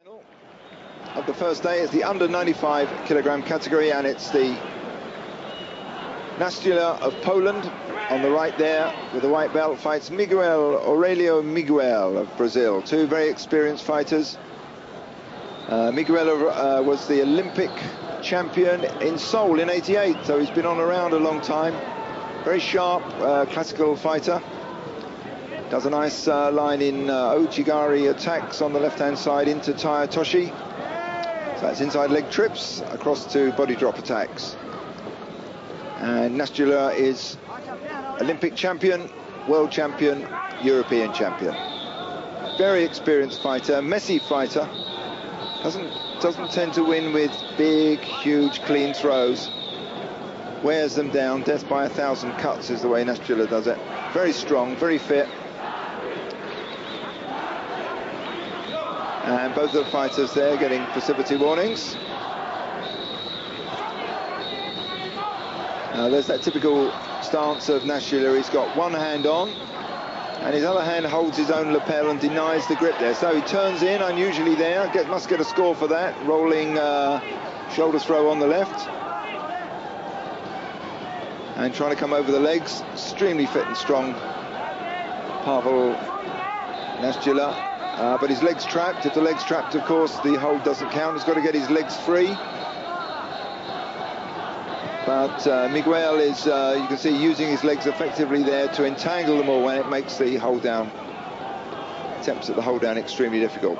Of the first day is the under 95 kilogram category, and it's the Nastula of Poland on the right there with the white belt fights Aurelio Miguel of Brazil. Two very experienced fighters. Miguel was the Olympic champion in Seoul in '88, so he's been on around a long time. Very sharp, classical fighter. Does a nice line in Ouchigari attacks on the left-hand side into Toshi. So that's inside leg trips across to body drop attacks. And Nastula is Olympic champion, world champion, European champion. Very experienced fighter, messy fighter. Doesn't tend to win with big, huge, clean throws. Wears them down. Death by 1,000 cuts is the way Nastula does it. Very strong, very fit. And both of the fighters there getting passivity warnings. There's that typical stance of Nastula. He's got one hand on, and his other hand holds his own lapel and denies the grip there. So he turns in, unusually there. Must get a score for that. Rolling shoulder throw on the left. And trying to come over the legs. Extremely fit and strong, Pawel Nastula. But his leg's trapped. If the leg's trapped, of course, the hold doesn't count. He's got to get his legs free. But Miguel is, you can see, using his legs effectively there to entangle them all when it makes the hold down, attempts at the hold down extremely difficult.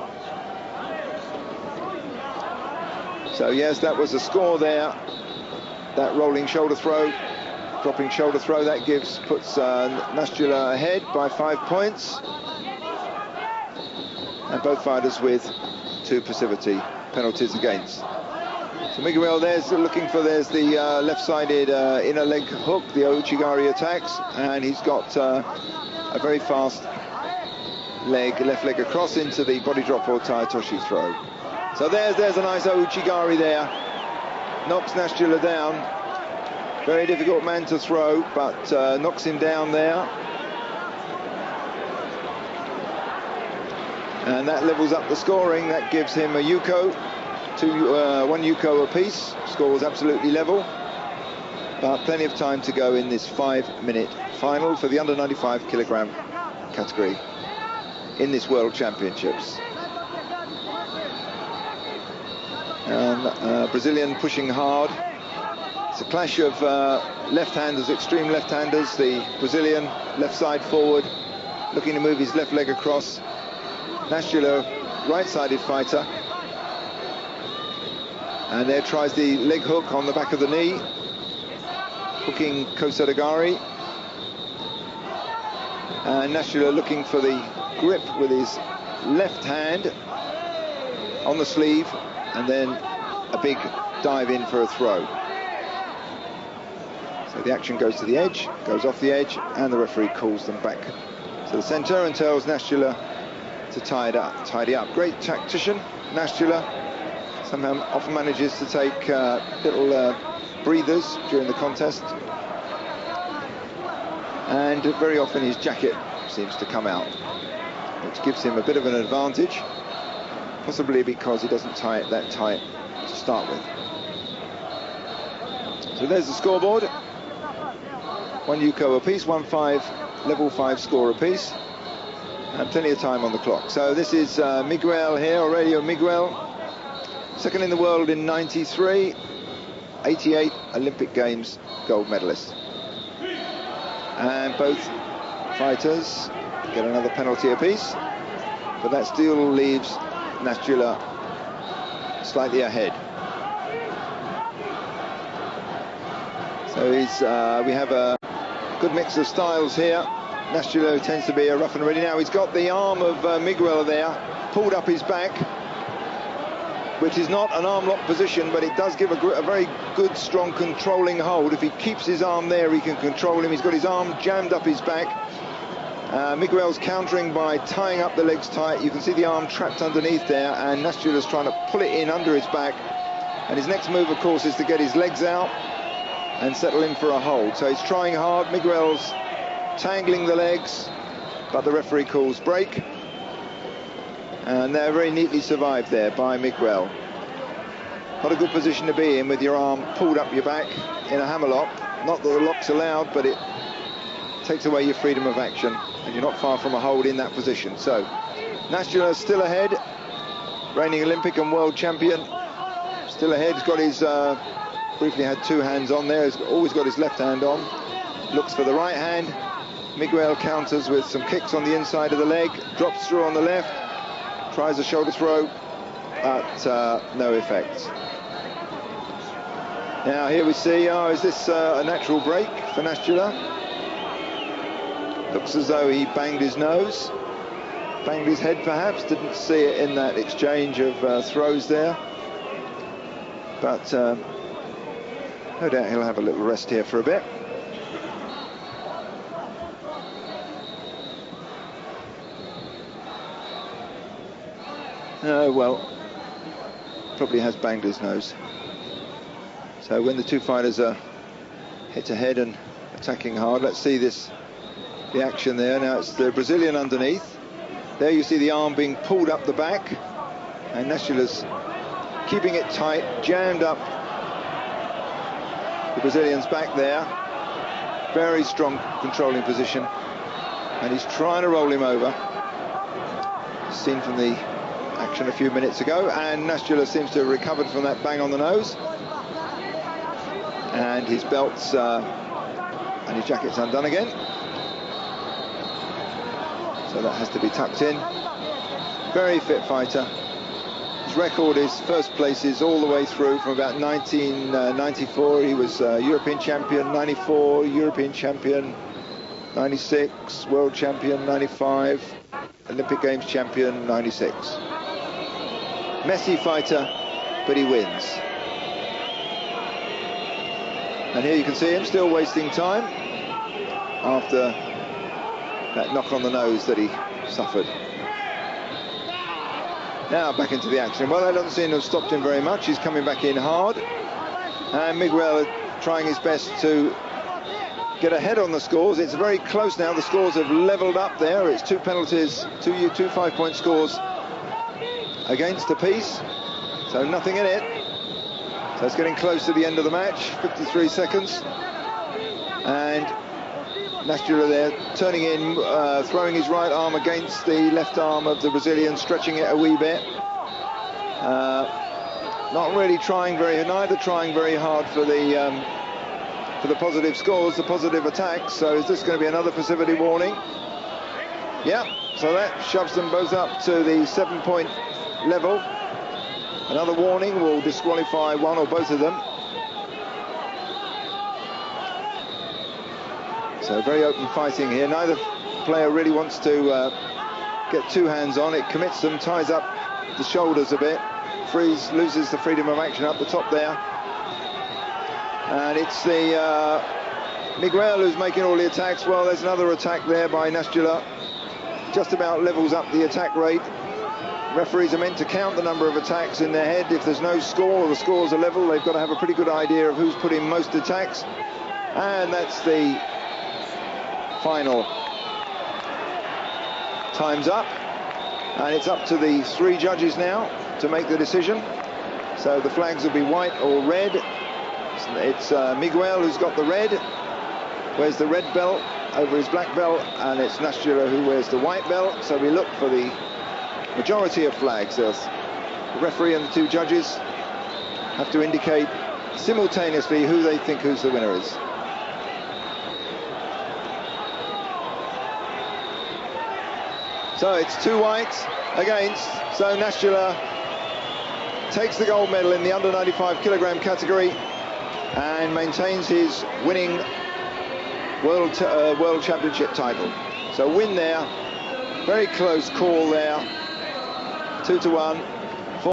So yes, that was a score there. That rolling shoulder throw, dropping shoulder throw, that puts Nastula ahead by 5 points. And both fighters with 2 passivity penalties against. So Miguel there's looking for, there's the left-sided inner leg hook, the Ouchigari attacks, and he's got a very fast left leg across into the body drop or Toshi throw. So there's a nice Ouchigari there. Knocks Nastula down. Very difficult man to throw, but knocks him down there. And that levels up the scoring. That gives him a Yuko, 1 Yuko apiece. Score was absolutely level, but plenty of time to go in this 5-minute final for the under 95 kilogram category in this World Championships. And Brazilian pushing hard. It's a clash of left-handers, extreme left-handers. The Brazilian left side forward, looking to move his left leg across. Nastula, right-sided fighter, and there tries the leg hook on the back of the knee, hooking Kosadagari, and Nastula looking for the grip with his left hand on the sleeve, and then a big dive in for a throw. So the action goes to the edge, goes off the edge, and the referee calls them back to the centre and tells Nastula to tidy up. Great tactician, Nastula. Somehow often manages to take little breathers during the contest. And very often his jacket seems to come out, which gives him a bit of an advantage, possibly because he doesn't tie it that tight to start with. So there's the scoreboard. 1 Yuko apiece, 1-5, level 5 score apiece. And plenty of time on the clock. So this is Miguel here, Aurelio Miguel, second in the world in '93, 88 Olympic Games gold medalist. And both fighters get another penalty apiece, but that still leaves Nastula slightly ahead. So we have a good mix of styles here. Nastula tends to be a rough and ready. Now he's got the arm of Miguel there, pulled up his back, which is not an arm lock position, but it does give a very good, strong, controlling hold. If he keeps his arm there, he can control him. He's got his arm jammed up his back. Miguel's countering by tying up the legs tight. You can see the arm trapped underneath there, and Nastula's trying to pull it in under his back. And his next move, of course, is to get his legs out and settle in for a hold. So he's trying hard. Miguel's tangling the legs, but the referee calls break. And they're very neatly survived there by Miguel. Not a good position to be in with your arm pulled up your back in a hammerlock. Not that the lock's allowed, but it takes away your freedom of action, and you're not far from a hold in that position. So Nastula still ahead, reigning Olympic and world champion, still ahead. He's got his briefly had two hands on there. He's always got his left hand on, looks for the right hand. Miguel counters with some kicks on the inside of the leg, drops through on the left, tries a shoulder throw, but no effect. Now here we see, is this a natural break for Nastula? Looks as though he banged his nose, banged his head perhaps, didn't see it in that exchange of throws there. But no doubt he'll have a little rest here for a bit. Well, probably has banged his nose. So when the two fighters are head-to-head and attacking hard, let's see the action there. Now it's the Brazilian underneath. There you see the arm being pulled up the back, and Nastula's keeping it tight, jammed up the Brazilian's back there. Very strong controlling position, and he's trying to roll him over. Seen from the action a few minutes ago, and Nastula seems to have recovered from that bang on the nose. And his belt's and his jacket's undone again. So that has to be tucked in. Very fit fighter. His record is first places all the way through from about 1994. He was European champion, 94, European champion, 96, world champion, 95, Olympic Games champion, 96. Messy fighter, but he wins. And here you can see him still wasting time after that knock on the nose that he suffered. Now back into the action. Well, that doesn't seem to have stopped him very much. He's coming back in hard. And Miguel trying his best to get ahead on the scores. It's very close now. The scores have leveled up there. It's two penalties, two 5-point scores against apiece. So nothing in it. So it's getting close to the end of the match, 53 seconds. And Nastula there, turning in, throwing his right arm against the left arm of the Brazilian, stretching it a wee bit. Not really trying neither trying very hard for the positive scores, the positive attacks. So is this going to be another passivity warning? Yeah, so that shoves them both up to the 7-point level. Another warning will disqualify one or both of them. So very open fighting here. Neither player really wants to get two hands on. It commits them, ties up the shoulders a bit, loses the freedom of action up the top there. And it's the Miguel who's making all the attacks. Well, there's another attack there by Nastula. Just about levels up the attack rate. Referees are meant to count the number of attacks in their head. If there's no score or the scores are level, they've got to have a pretty good idea of who's put in most attacks. And that's the final. Time's up. And it's up to the three judges now to make the decision. So the flags will be white or red. It's Miguel who's got the red, wears the red belt over his black belt, and it's Nastula who wears the white belt. So we look for the majority of flags. The referee and the two judges have to indicate simultaneously who they think who's the winner is. So it's two whites against, so Nastula takes the gold medal in the under 95 kilogram category and maintains his winning world championship title. So win there, very close call there, 2-1.